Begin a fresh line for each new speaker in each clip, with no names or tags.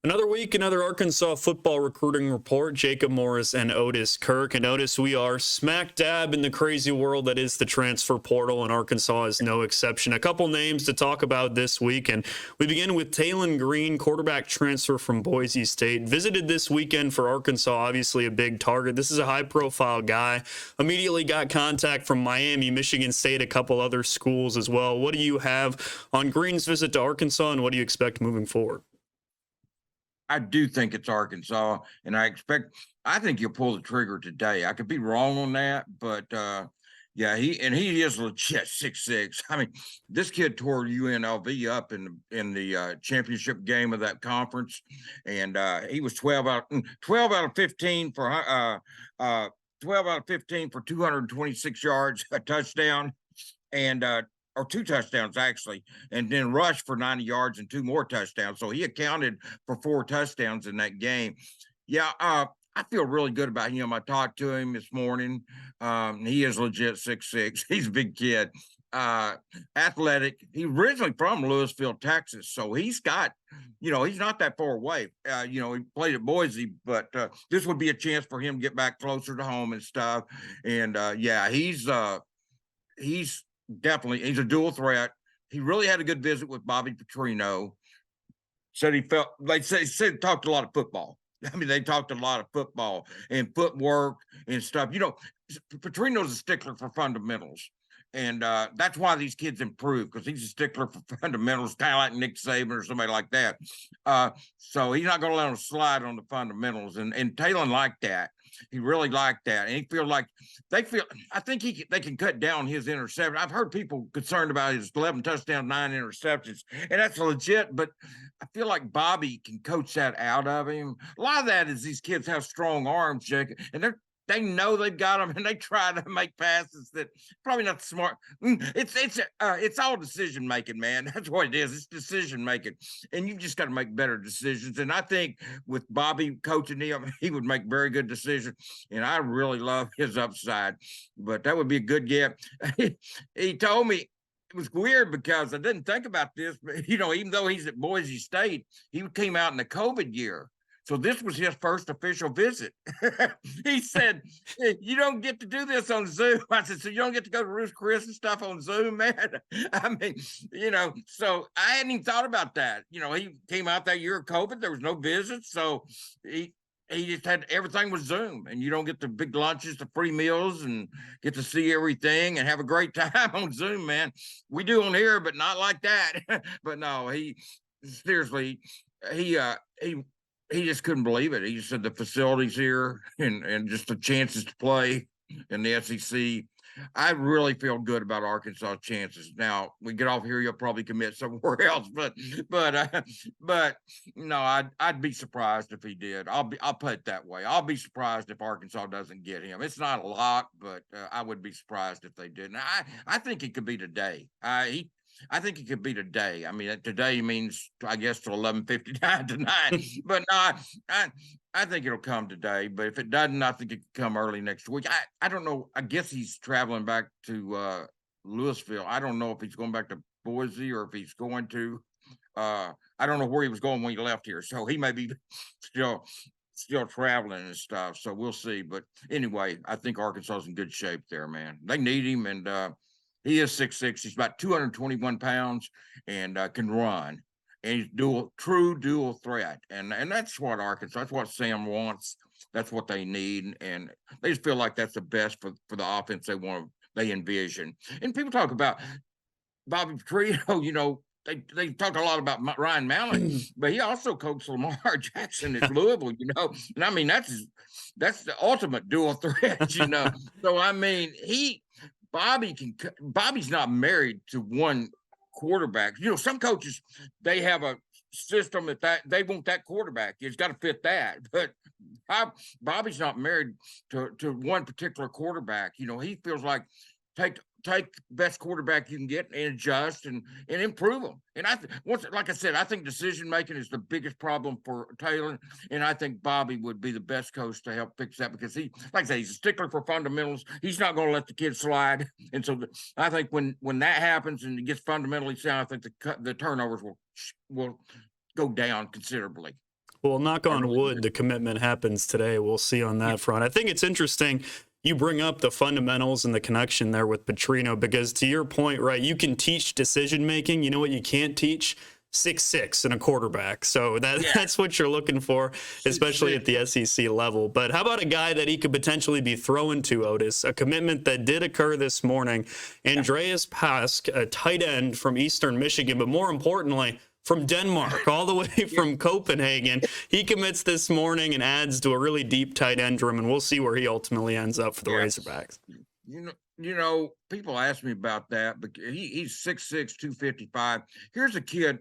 Another week, another Arkansas football recruiting report. Jacob Morris and Otis Kirk. And Otis, we are smack dab in the crazy world that is the transfer portal, and Arkansas is no exception. A couple names to talk about this week, and we begin with Talon Green, quarterback transfer from Boise State. Visited this weekend for Arkansas, obviously a big target. This is a high-profile guy. Immediately got contact from Miami, Michigan State, a couple other schools as well. What do you have on Green's visit to Arkansas, and what do you expect moving forward?
I do think it's Arkansas, and I think he'll pull the trigger today. I could be wrong on that, but yeah, he is legit 6'6". I mean, this kid tore UNLV up in the championship game of that conference, and he was 12 out of 15 for 12 out of 15 for 226 yards, a touchdown, and or two touchdowns actually, and then rushed for 90 yards and two more touchdowns. So he accounted for four touchdowns in that game. Yeah, I feel really good about him. I talked to him this morning. He is legit 6'6". He's a big kid. Athletic. He's originally from Louisville, Texas. So he's got, he's not that far away. He played at Boise, but this would be a chance for him to get back closer to home and stuff. And yeah, he's definitely, he's a dual threat. He really had a good visit with Bobby Petrino. Said he talked a lot of football. I mean, they talked a lot of football and footwork and stuff. Petrino's a stickler for fundamentals. And that's why these kids improve, because he's a stickler for fundamentals, kind of like Nick Saban or somebody like that. So he's not going to let them slide on the fundamentals. And Talon liked that. He really liked that. And I think they can cut down his interception. I've heard people concerned about his 11 touchdowns, 9 interceptions, and that's legit. But I feel like Bobby can coach that out of him. A lot of that is these kids have strong arms, Jake, and they know they've got them, and they try to make passes that probably not smart. It's all decision making, man. That's what it is. It's decision making, and you've just got to make better decisions. And I think with Bobby coaching him, he would make very good decisions. And I really love his upside. But that would be a good get. He told me. It was weird because I didn't think about this, but even though he's at Boise State, he came out in the COVID year. So this was his first official visit. He said, hey, you don't get to do this on Zoom. I said, so you don't get to go to Ruth Chris and stuff on Zoom, man? I mean, so I hadn't even thought about that. He came out that year of COVID. There was no visits. So he just had everything was Zoom, and you don't get the big lunches, the free meals, and get to see everything and have a great time on Zoom, man. We do on here, but not like that. But no, he just couldn't believe it. He just said the facilities here and just the chances to play in the SEC. I really feel good about Arkansas' chances. Now we get off here, you'll probably commit somewhere else, but no, I'd be surprised if he did. I'll put it that way. I'll be surprised if Arkansas doesn't get him. It's not a lock, but I would be surprised if they didn't. I think it could be today. I think it could be today. I mean, today means, I guess, till 11:59 tonight. But no, I think it'll come today. But if it doesn't, I think it could come early next week. I don't know. I guess he's traveling back to Louisville. I don't know if he's going back to Boise or if he's going to. I don't know where he was going when he left here. So he may be still traveling and stuff. So we'll see. But anyway, I think Arkansas is in good shape there, man. They need him, and he is 6'6". He's about 221 pounds and can run. And he's true dual threat. And that's what Arkansas, that's what Sam wants. That's what they need. And they just feel like that's the best for the offense they envision. And people talk about Bobby Petrino, they talk a lot about Ryan Mallett, but he also coached Lamar Jackson at Louisville, And I mean, that's the ultimate dual threat, So I mean, Bobby's not married to one quarterback. Some coaches, they have a system that they want that quarterback. It's got to fit that. But Bobby's not married to one particular quarterback. He feels like take best quarterback you can get and adjust and improve them. And like I said, I think decision making is the biggest problem for Taylor, and I think Bobby would be the best coach to help fix that because like I say, he's a stickler for fundamentals. He's not going to let the kids slide, and so I think when that happens and it gets fundamentally sound, I think the turnovers will go down considerably.
Well, knock
I
on
really
wood,
do.
the commitment happens today. We'll see on
Yeah,
that front. I think it's interesting you bring up the fundamentals and the connection there with Petrino because, to your point, right, you can teach decision making. You know what you can't teach? 6'6" and a quarterback. So
yeah,
that's what you're looking for,
six
especially
six.
at the SEC level. But how about a guy that he could potentially be thrown to, Otis? A commitment that did occur this morning.
Yeah.
Andreas Pask, a tight end from Eastern Michigan, but more importantly, from Denmark, all the way
Yeah.
from Copenhagen. He commits this morning and adds to a really deep tight end room, and we'll see where he ultimately ends up for the
Yeah.
Razorbacks.
People ask me about that, but he's 6'6", 255. Here's a kid,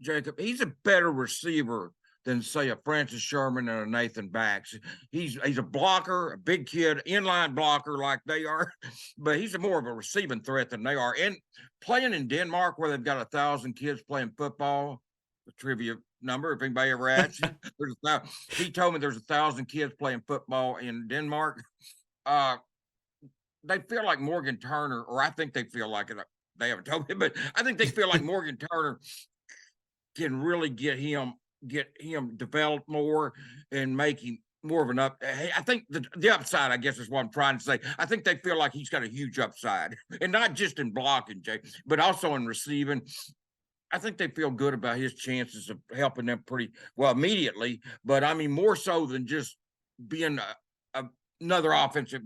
Jacob. He's a better receiver than, say, a Francis Sherman and a Nathan Bax. He's a blocker, a big kid, inline blocker like they are, but he's more of a receiving threat than they are. And playing in Denmark, where they've got 1,000 kids playing football, the trivia number, if anybody ever asks you, he told me there's 1,000 kids playing football in Denmark. Uh, they feel like Morgan Turner, or I think they feel like it. They haven't told me, but I think they feel like Morgan Turner can really get him developed more and make him more of an up. I think the upside, I guess, is what I'm trying to say. I think they feel like he's got a huge upside, and not just in blocking, Jay, but also in receiving. I think they feel good about his chances of helping them pretty well immediately. But I mean, more so than just being another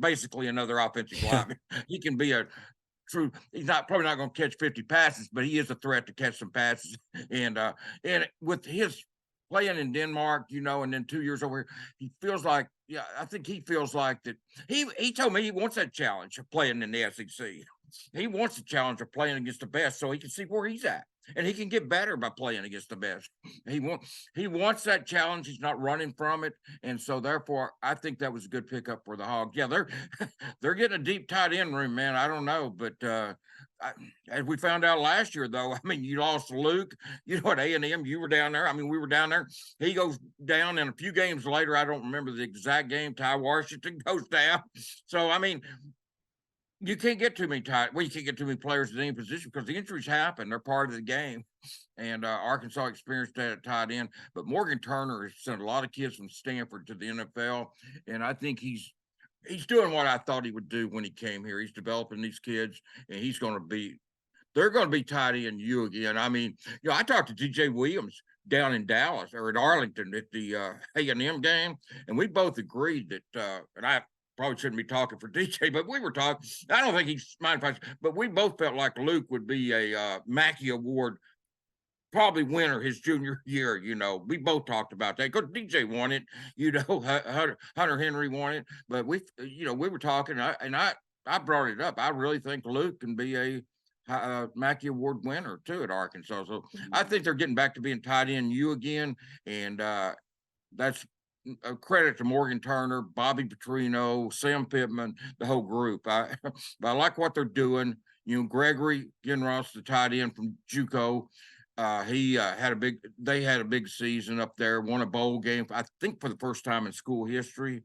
basically another offensive
Yeah.
lineman. He can be a true. He's not probably not going to catch 50 passes, but he is a threat to catch some passes. And with his playing in Denmark, and then 2 years over here, he feels like, yeah, I think he feels like that. He told me he wants that challenge of playing in the SEC. He wants the challenge of playing against the best, so he can see where he's at, and he can get better by playing against the best. He wants that challenge. He's not running from it, and so therefore, I think that was a good pickup for the Hogs. Yeah, they're getting a deep tight end room, man. I don't know, but as we found out last year, though, I mean, you lost Luke. At A&M, you were down there. I mean, we were down there. He goes down, and a few games later, I don't remember the exact game. Ty Washington goes down. So I mean, you can't get too many you can't get too many players in any position because the injuries happen. They're part of the game. And Arkansas experienced that at tight end. But Morgan Turner has sent a lot of kids from Stanford to the NFL. And I think he's doing what I thought he would do when he came here. He's developing these kids, and they're going to be tight end you again. I mean, I talked to DJ Williams down in Dallas or at Arlington at the A&M game, and we both agreed that, and I probably shouldn't be talking for DJ, but we were talking. I don't think he's mind if but we both felt like Luke would be a Mackey Award probably winner his junior year. We both talked about that because DJ won it. Hunter Henry won it, but we were talking, and I brought it up. I really think Luke can be a Mackey Award winner too at Arkansas. So I think they're getting back to being tight end you again, and that's a credit to Morgan Turner, Bobby Petrino, Sam Pittman, the whole group. I like what they're doing. Gregory Ginross, the tight end from JUCO, they had a big season up there, won a bowl game, I think for the first time in school history.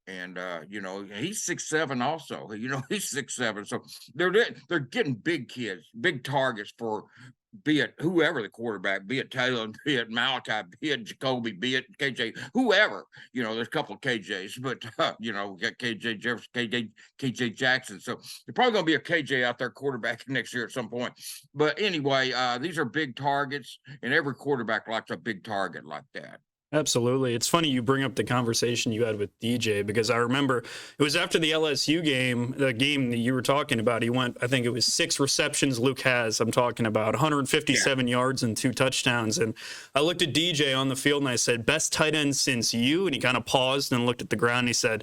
And he's 6'7" also. He's 6'7". So they're getting big kids, big targets for, be it whoever the quarterback, be it Taylor, be it Malachi, be it Jacoby, be it KJ, whoever. There's a couple of KJs, but we got KJ Jefferson, KJ Jackson. So there's probably going to be a KJ out there quarterback next year at some point. But anyway, these are big targets, and every quarterback likes a big target like that.
Absolutely. It's funny you bring up the conversation you had with DJ because I remember it was after the LSU game, the game that you were talking about. He went, I think it was 6 receptions Luke has. I'm talking about 157 yards and 2 touchdowns. And I looked at DJ on the field and I said, best tight end since you. And he kind of paused and looked at the ground and he said,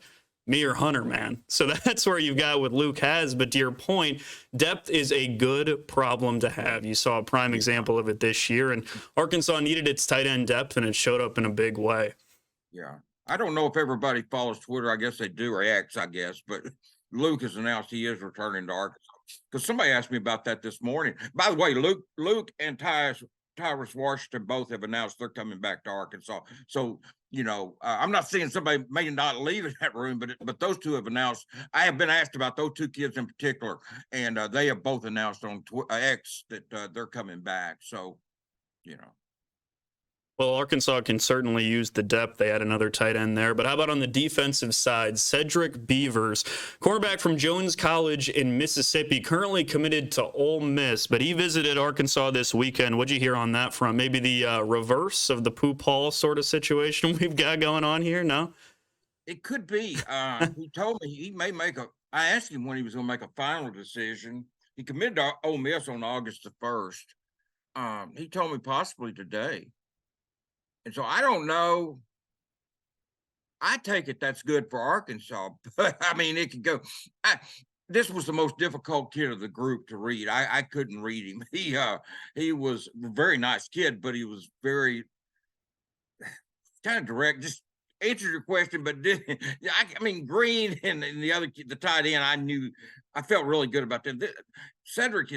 me or Hunter, man. So that's where you've got what Luke has. But to your point, depth is a good problem to have. You saw a prime example of it this year, and Arkansas needed its tight end depth, and it showed up in a big way.
Yeah. I don't know if everybody follows Twitter. I guess they do, or X, I guess. But Luke has announced he is returning to Arkansas. Because somebody asked me about that this morning. By the way, Luke and Tyrus Washington both have announced they're coming back to Arkansas. So, I'm not seeing somebody may not leave in that room, but those two have announced. I have been asked about those two kids in particular, and they have both announced on X that they're coming back. So,
Well, Arkansas can certainly use the depth. They had another tight end there. But how about on the defensive side? Cedric Beavers, cornerback from Jones College in Mississippi, currently committed to Ole Miss, but he visited Arkansas this weekend. What'd you hear on that front? Maybe the reverse of the Poop Hall sort of situation we've got going on here? No?
It could be. He told me he may make a. I asked him when he was going to make a final decision. He committed to Ole Miss on August the 1st. He told me possibly today. And so I don't know. I take it that's good for Arkansas, but I mean, it could go. This was the most difficult kid of the group to read. I couldn't read him. He was a very nice kid, but he was very kind of direct. Just answered your question, but didn't. I mean, Green and the other the tight end. I felt really good about that. Cedric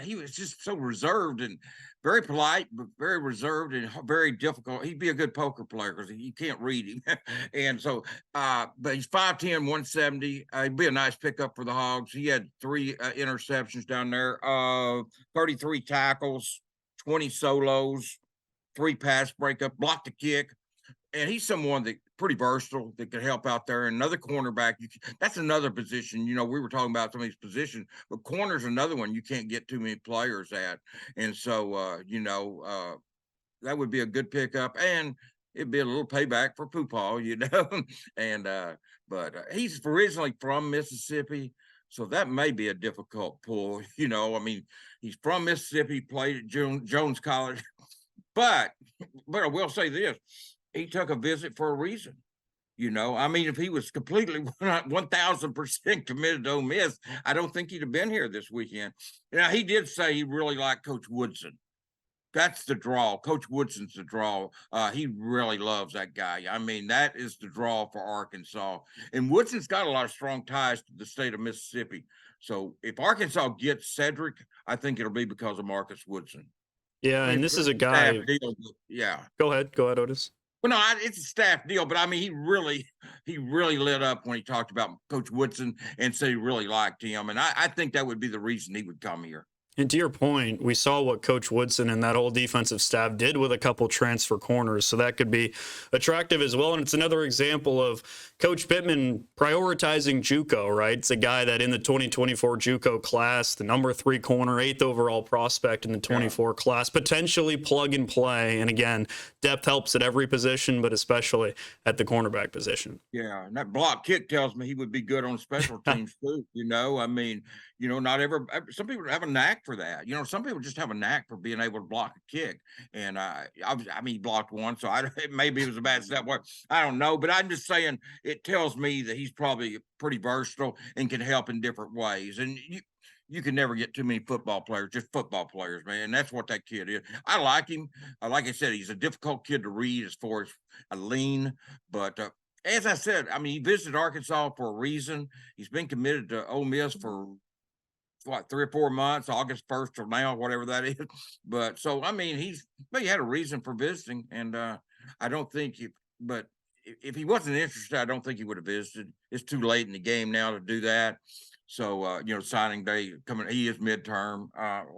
he was just so reserved and very polite, but very reserved and very difficult. He'd be a good poker player because you can't read him. And so, but he's 5'10", 170. He'd be a nice pickup for the Hogs. He had 3 interceptions down there, 33 tackles, 20 solos, 3 pass breakup, blocked a kick. And he's someone that pretty versatile that could help out there. Another cornerback, that's another position. We were talking about some of these positions, but corner's another one you can't get too many players at. And so, that would be a good pickup, and it'd be a little payback for Poopall, And but he's originally from Mississippi, so that may be a difficult pull. I mean, he's from Mississippi, played at Jones College, but I will say this. He took a visit for a reason. I mean, if he was completely 1,000% committed to Ole Miss, I don't think he'd have been here this weekend. Now, he did say he really liked Coach Woodson. That's the draw. Coach Woodson's the draw. He really loves that guy. I mean, that is the draw for Arkansas. And Woodson's got a lot of strong ties to the state of Mississippi. So if Arkansas gets Cedric, I think it'll be because of Marcus Woodson.
Yeah, and this is a guy.
Yeah.
Go ahead, Otis.
Well, no, it's a staff deal, but I mean, he really lit up when he talked about Coach Woodson and said he really liked him. And I think that would be the reason he would come here.
And to your point, we saw what Coach Woodson and that whole defensive staff did with a couple transfer corners, so that could be attractive as well. And it's another example of Coach Pittman prioritizing JUCO, right? It's a guy that in the 2024 JUCO class, the number 3 corner, 8th overall prospect in the 24 class, potentially plug and play. And again, depth helps at every position, but especially at the cornerback position.
Yeah, and that block kick tells me he would be good on special teams too. I mean, not some people have a knack for that. Some people just have a knack for being able to block a kick. And I mean, he blocked one, so maybe it was a bad step. I don't know, but I'm just saying it tells me that he's probably pretty versatile and can help in different ways. And you can never get too many football players, just football players, man. That's what that kid is. I like him. Like I said, he's a difficult kid to read as far as a lean, but as I said, I mean, he visited Arkansas for a reason. He's been committed to Ole Miss for 3 or 4 months, August 1st or now, whatever that is. But so, I mean, he had a reason for visiting. And I don't think but if he wasn't interested, I don't think he would have visited. It's too late in the game now to do that. So, signing day coming, he is midterm.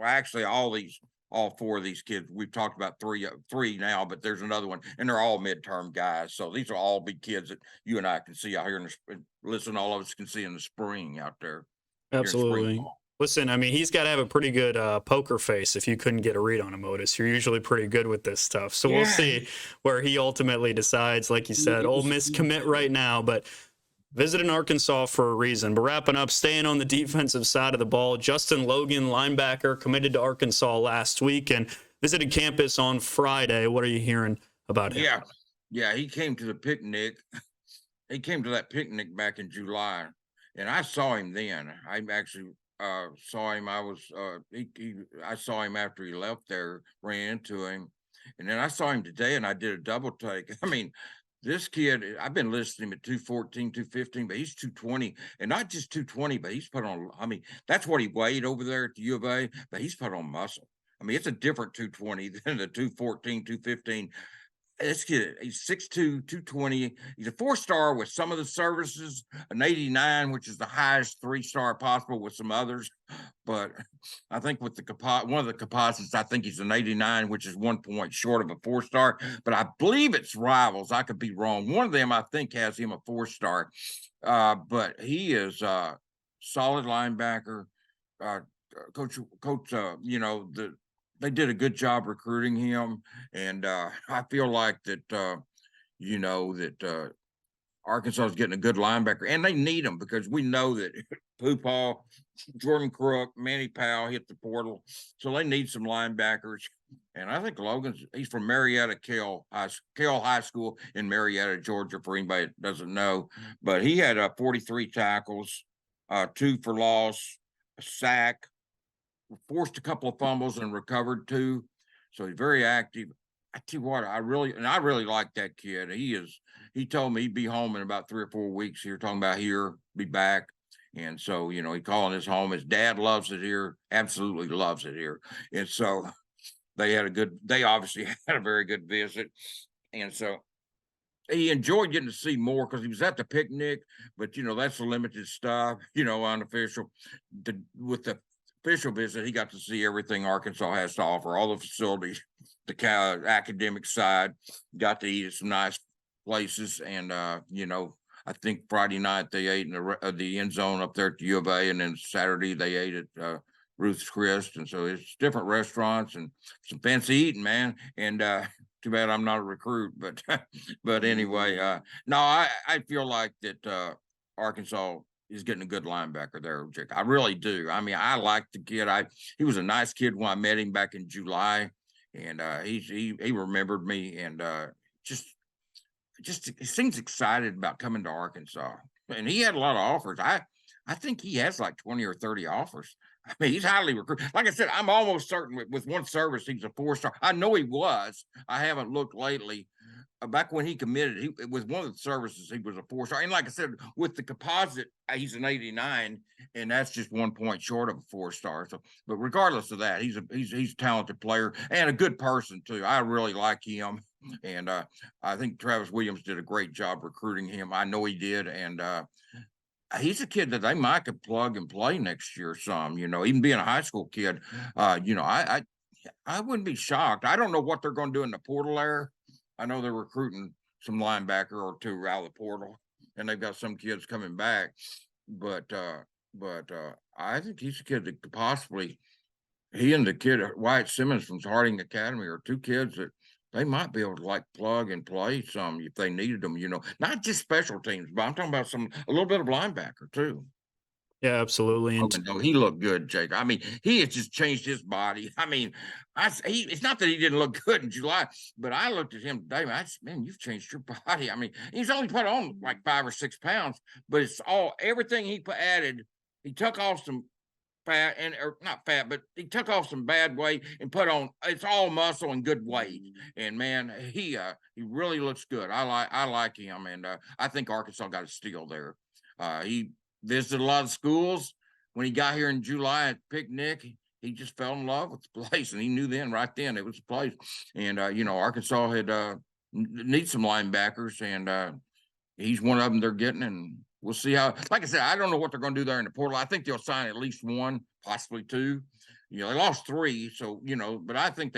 Actually, all 4 of these kids, we've talked about three now, but there's another one, and they're all midterm guys. So these will all be kids that you and I can see out here listen, all of us can see in the spring out there.
Absolutely. Listen, I mean, he's got to have a pretty good poker face if you couldn't get a read on him, Otis. You're usually pretty good with this stuff. So we'll see where he ultimately decides. Like you said, Ole Miss commit right now, but visiting Arkansas for a reason. But wrapping up, staying on the defensive side of the ball, Justin Logan, linebacker, committed to Arkansas last week and visited campus on Friday. What are you hearing about him?
Yeah, he came to the picnic. He came to that picnic back in July, and I saw him then. I actually saw him. I saw him after he left there, ran into him, and then I saw him today, and I did a double take. I mean, this kid, I've been listening at 214, 215, but he's 220, and not just 220, but he's put on, I mean, that's what he weighed over there at the U of A, but he's put on muscle. I mean, it's a different 220 than the 214, 215. This kid, he's 6'2", 220. He's a 4-star with some of the services, an 89, which is the highest 3-star possible with some others. But I think with one of the composites, I think he's an 89, which is 1 point short of a 4-star. But I believe it's Rivals. I could be wrong. One of them, I think, has him a 4-star. But he is a solid linebacker. Coach, they did a good job recruiting him, and I feel like that Arkansas is getting a good linebacker, and they need him because we know that Poopaw, Jordan Crook, Manny Powell hit the portal, so they need some linebackers. And I think he's from Marietta Kell High School in Marietta, Georgia, for anybody that doesn't know. But he had 43 tackles, 2 for loss, a sack, forced a couple of fumbles and recovered 2. So he's very active. I tell you what, I really like that kid. He told me he'd be home in about 3 or 4 weeks here, talking about here, be back. And so, he calling his home. His dad loves it here, absolutely loves it here. And so they obviously had a very good visit. And so he enjoyed getting to see more because he was at the picnic, but that's the limited stuff, unofficial. With the official visit, he got to see everything Arkansas has to offer, all the facilities, the academic side, got to eat at some nice places. And, I think Friday night they ate in the end zone up there at the U of A, and then Saturday they ate at Ruth's Chris. And so it's different restaurants and some fancy eating, man. And too bad I'm not a recruit, but anyway, no, I feel like that Arkansas is getting a good linebacker there, Jake. I really do. I mean, I like the kid. He was a nice kid when I met him back in July, and he remembered me, and just he seems excited about coming to Arkansas. And he had a lot of offers. I think he has like 20 or 30 offers. I mean, he's highly recruited. Like I said, I'm almost certain with one service he's a 4-star. I know he was. I haven't looked lately. Back when he committed, with one of the services, he was a 4-star. And like I said, with the composite, he's an 89, and that's just 1 point short of a 4-star. So, but regardless of that, he's a talented player and a good person too. I really like him, and I think Travis Williams did a great job recruiting him. I know he did, and he's a kid that they might could plug and play next year. Even being a high school kid, I wouldn't be shocked. I don't know what they're going to do in the portal there. I know they're recruiting some linebacker or 2 out of the portal, and they've got some kids coming back. But I think he's a kid that could possibly. He and the kid Wyatt Simmons from Harding Academy are 2 kids that they might be able to like plug and play some if they needed them. Not just special teams, but I'm talking about a little bit of linebacker too.
Yeah, absolutely.
Oh, no, he looked good, Jake. I mean, he has just changed his body. I mean, it's not that he didn't look good in July, but I looked at him today. Man, you've changed your body. I mean, he's only put on like 5 or 6 pounds, but it's everything he added. He took off some fat or not fat, but he took off some bad weight and put on. It's all muscle and good weight. And man, he really looks good. I like him, and I think Arkansas got a steal there. He visited a lot of schools. When he got here in July at picnic, he just fell in love with the place, and he knew right then it was the place. And Arkansas had need some linebackers, and he's one of them they're getting. And we'll see how. Like I said, I don't know what they're going to do there in the portal. I think they'll sign at least 1, possibly 2. They lost 3, so but I think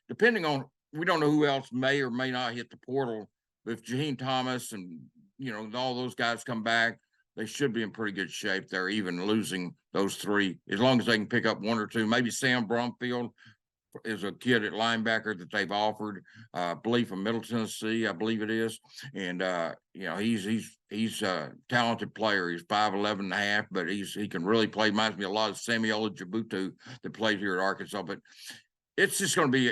depending on, we don't know who else may or may not hit the portal. But if Jaheim Thomas and all those guys come back, they should be in pretty good shape there, even losing those 3, as long as they can pick up 1 or 2. Maybe Sam Brumfield is a kid at linebacker that they've offered, I believe from Middle Tennessee, I believe it is. And he's a talented player. He's 5'11 and a half, but he can really play. Reminds me a lot of Samuel Jabutu that played here at Arkansas. But it's just going to be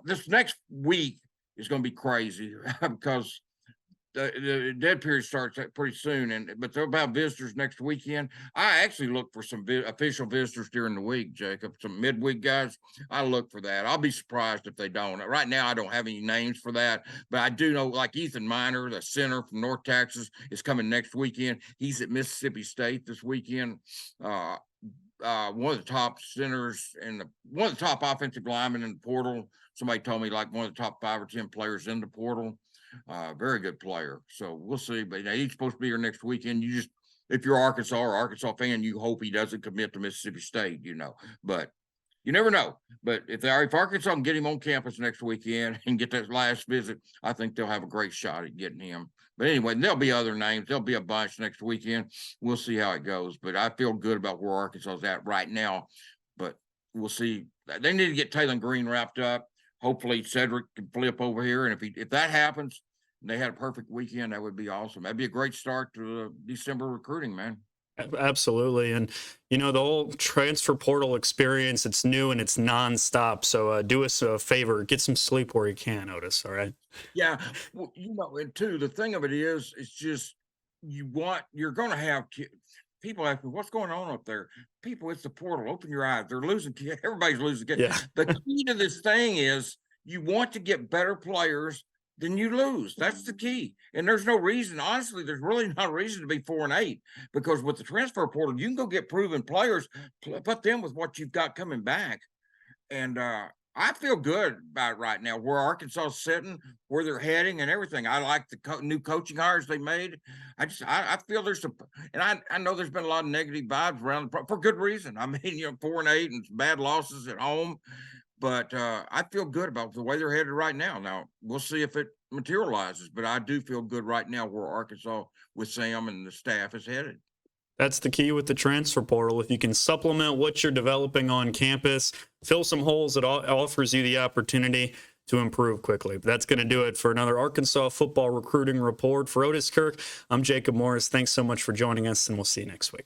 this next week is going to be crazy because the dead period starts pretty soon, but they're about visitors next weekend. I actually look for some official visitors during the week, Jacob. Some midweek guys, I look for that. I'll be surprised if they don't. Right now, I don't have any names for that, but I do know, like Ethan Miner, the center from North Texas, is coming next weekend. He's at Mississippi State this weekend. One of the top centers and one of the top offensive linemen in the portal somebody told me like one of the top 5 or 10 players in the portal. Very good player. So we'll see. But he's supposed to be here next weekend. You just, if you're Arkansas or Arkansas fan, you hope he doesn't commit to Mississippi State, but you never know. But if Arkansas can get him on campus next weekend and get that last visit, I think they'll have a great shot at getting him. But anyway, there'll be other names. There'll be a bunch next weekend. We'll see how it goes. But I feel good about where Arkansas is at right now. But we'll see. They need to get Taylor Green wrapped up. Hopefully Cedric can flip over here. And if that happens, and they had a perfect weekend, that would be awesome. That'd be a great start to December recruiting, man.
Absolutely. And, the whole transfer portal experience, it's new and it's nonstop. So do us a favor, get some sleep where you can, Otis. All right.
Yeah. Well, and too, the thing of it is, it's just, you're going to have people ask me, what's going on up there? People, it's the portal. Open your eyes. They're losing. Everybody's losing.
Yeah.
The key to this thing is you want to get better players, then you lose. That's the key. And there's no reason, honestly, there's really not a reason to be 4-8, because with the transfer portal, you can go get proven players, put them with what you've got coming back. And I feel good about it right now, where Arkansas is sitting, where they're heading and everything. I like the new coaching hires they made. I feel there's some, and I know there's been a lot of negative vibes around for good reason. I mean, 4-8 and bad losses at home. But I feel good about the way they're headed right now. Now, we'll see if it materializes, but I do feel good right now where Arkansas with Sam and the staff is headed.
That's the key with the transfer portal. If you can supplement what you're developing on campus, fill some holes, it offers you the opportunity to improve quickly. But that's going to do it for another Arkansas football recruiting report. For Otis Kirk, I'm Jacob Morris. Thanks so much for joining us, and we'll see you next week.